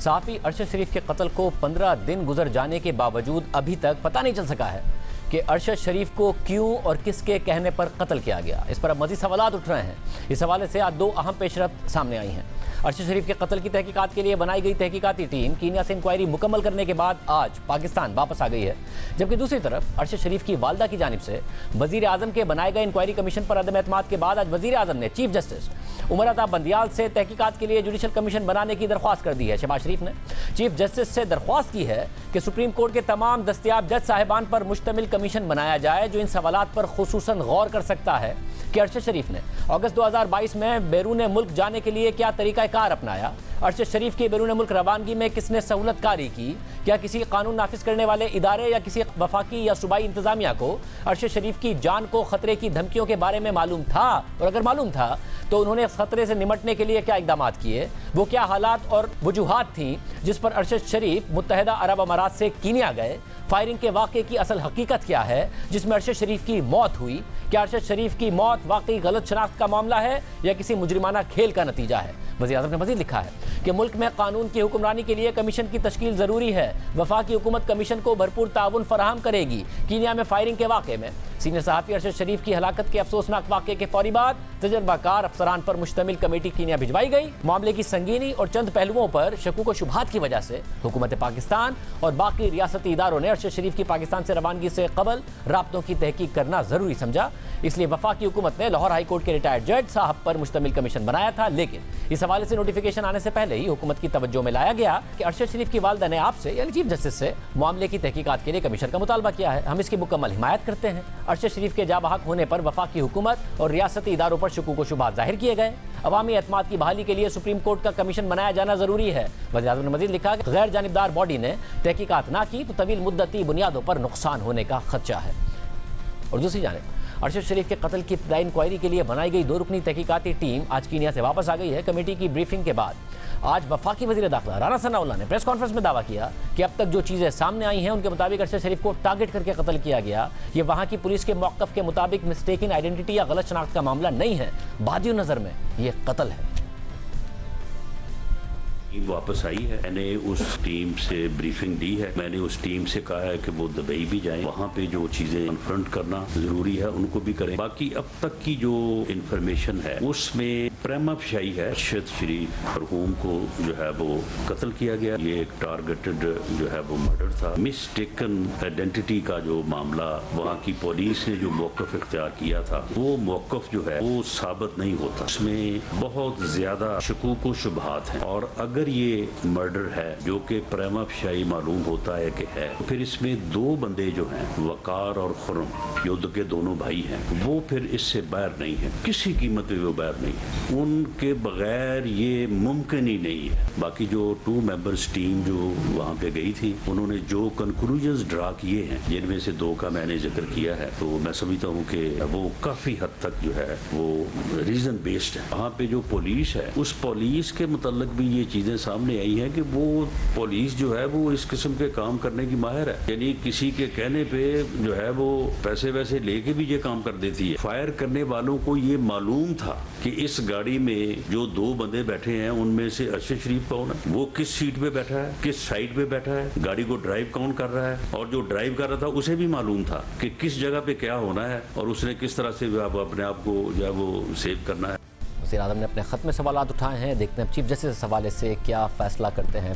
صحافی ارشد شریف کے قتل کو 15 دن گزر جانے کے باوجود ابھی تک پتہ نہیں چل سکا ہے کہ ارشد شریف کو کیوں اور کس کے کہنے پر قتل کیا گیا۔ اس پر اب مزید سوالات اٹھ رہے ہیں۔ اس حوالے سے آج 2 اہم پیش رفت سامنے آئی ہیں۔ ارشد شریف کے قتل کی تحقیقات کے لیے بنائی گئی تحقیقاتی ٹیم کینیا سے انکوائری مکمل کرنے کے بعد آج پاکستان واپس آ گئی ہے، جبکہ دوسری طرف ارشد شریف کی والدہ کی جانب سے وزیر اعظم کے بنائے گئے انکوائری کمیشن پر عدم اعتماد کے بعد آج وزیر اعظم نے چیف جسٹس عمر عطا بندیال سے تحقیقات کے لیے جوڈیشل کمیشن بنانے کی درخواست کر دی ہے۔ شہباز شریف نے چیف جسٹس سے درخواست کی ہے کہ سپریم کورٹ کے تمام دستیاب جج صاحبان پر مشتمل کمیشن بنایا جائے جو ان سوالات پر خصوصاً غور کر سکتا ہے کہ ارشد شریف نے اگست 2022 میں بیرون ملک جانے کے لیے کیا طریقہ کار اپنایا، ارشد شریف کی بیرون ملک روانگی میں کس نے سہولت کاری کی، کیا کسی قانون نافذ کرنے والے ادارے یا کسی وفاقی یا صوبائی انتظامیہ کو ارشد شریف کی جان کو خطرے کی دھمکیوں کے بارے میں معلوم تھا، اور اگر معلوم تھا تو انہوں نے اس خطرے سے نمٹنے کے لیے کیا اقدامات کیے، وہ کیا حالات اور وجوہات تھیں جس پر ارشد شریف متحدہ عرب امارات سے کینیا گئے، فائرنگ کے واقعے کی اصل حقیقت کیا ہے جس میں ارشد شریف کی موت ہوئی، کیا ارشد شریف کی موت واقعی غلط شناخت کا معاملہ ہے یا کسی مجرمانہ کھیل کا نتیجہ ہے۔ وزیر اعظم نے مزید لکھا ہے کہ ملک میں قانون کی حکمرانی کے لیے کمیشن کی تشکیل ضروری ہے، وفاقی حکومت کمیشن کو بھرپور تعاون فراہم کرے گی۔ کینیا میں فائرنگ کے واقعے میں سینئر صحافی ارشد شریف کی ہلاکت کے افسوسناک واقعے کے فوری بعد تجربہ کار افسران پر مشتمل کمیٹی کینیا بھجوائی گئی۔ معاملے کی سنگینی اور چند پہلوؤں پر شکوک و شبہات کی وجہ سے حکومت پاکستان اور باقی ریاستی اداروں نے ارشد شریف کی پاکستان سے روانگی سے قبل رابطوں کی تحقیق کرنا ضروری سمجھا، اس لیے وفاقی حکومت نے لاہور ہائی کورٹ کے ریٹائرڈ جج صاحب پر مشتمل کمیشن بنایا تھا، لیکن اس حوالے سے نوٹیفیکیشن آنے سے پہلے ہی حکومت کی توجہ میں لایا گیا کہ ارشد شریف کی والدہ نے آپ سے یعنی چیف جسٹس سے معاملے کی تحقیقات کے لیے کمیشن کا مطالبہ کیا ہے۔ ہم اس کی مکمل حمایت کرتے ہیں۔ ارشد شریف کے جاں بحق ہونے پر وفاقی حکومت اور ریاستی اداروں پر شکوک و شبہات ظاہر کیے گئے، عوامی اعتماد کی بحالی کے لیے سپریم کورٹ کا کمیشن بنایا جانا ضروری ہے۔ وزیر اعظم نے مزید لکھا کہ غیر جانبدار باڈی نے تحقیقات نہ کی تو طویل مدتی بنیادوں پر نقصان ہونے کا خدشہ ہے۔ اور دوسری جانب ارشد شریف کے قتل کی ابتدائی انکوائری کے لیے بنائی گئی 2 رکنی تحقیقاتی ٹیم آج کینیا سے واپس آ گئی ہے۔ کمیٹی کی بریفنگ کے بعد آج وفاقی وزیر داخلہ رانا ثناءاللہ نے پریس کانفرنس میں دعویٰ کیا کہ اب تک جو چیزیں سامنے آئی ہیں ان کے مطابق ارشد شریف کو ٹارگٹ کر کے قتل کیا گیا۔ یہ وہاں کی پولیس کے موقف کے مطابق مسٹیکن آئیڈینٹی یا غلط شناخت کا معاملہ نہیں ہے، بادی نظر میں یہ قتل ہے۔ واپس آئی ہے، میں نے اس ٹیم سے بریفنگ دی ہے، میں نے اس ٹیم سے کہا ہے کہ وہ دبئی بھی جائیں، وہاں پہ جو چیزیں کنفرنٹ کرنا ضروری ہے ان کو بھی کریں۔ باقی اب تک کی جو انفارمیشن ہے اس میں پریما فشائی ہے ارشد شریف مرحوم کو جو ہے وہ قتل کیا گیا، یہ ایک ٹارگیٹڈ جو ہے وہ مرڈر تھا۔ مسٹیکن آئیڈینٹی کا جو معاملہ وہاں کی پولیس نے جو موقف اختیار کیا تھا وہ موقف جو ہے وہ ثابت نہیں ہوتا، اس میں بہت زیادہ شکوک و شبہات ہیں، اور اگر یہ مرڈر ہے جو کہ پریما فشائی معلوم ہوتا ہے کہ ہے، پھر اس میں 2 بندے جو ہیں وقار اور خرم یودھ کے دونوں بھائی ہیں، وہ پھر اس سے باہر نہیں ہیں، کسی قیمت پہ وہ باہر نہیں ہیں، ان کے بغیر یہ ممکن ہی نہیں ہے۔ باقی جو 2 ممبرز ٹیم جو وہاں پہ گئی تھی انہوں نے جو کنکلوژنز ڈرا کیے ہیں جن میں سے 2 کا میں نے ذکر کیا ہے، تو میں سمجھتا ہوں کہ وہ کافی حد تک جو ہے وہ ریزن بیسڈ ہے۔ وہاں پہ جو پولیس ہے اس پولیس کے متعلق بھی یہ چیزیں سامنے آئی ہیں کہ وہ پولیس جو ہے وہ اس قسم کے کام کرنے کی ماہر ہے، یعنی کسی کے کہنے پہ جو ہے وہ پیسے ویسے لے کے بھی یہ کام کر دیتی ہے۔ فائر کرنے والوں کو یہ معلوم تھا کہ اس گاڑی میں جو 2 بندے بیٹھے ہیں ان میں سے ارشد شریف کون ہے، وہ کس سیٹ پہ بیٹھا ہے، کس سائڈ پہ بیٹھا ہے، گاڑی کو ڈرائیو کون کر رہا ہے، اور جو ڈرائیو کر رہا تھا اسے بھی معلوم تھا کہ کس جگہ پہ کیا ہونا ہے اور اس نے کس طرح سے اپنے آپ کو جو ہے وہ سیو کرنا ہے۔ وزیر اعظم نے اپنے خط میں سوالات اٹھائے ہیں، دیکھتے ہیں چیف جسٹس اس حوالے سے کیا فیصلہ کرتے ہیں۔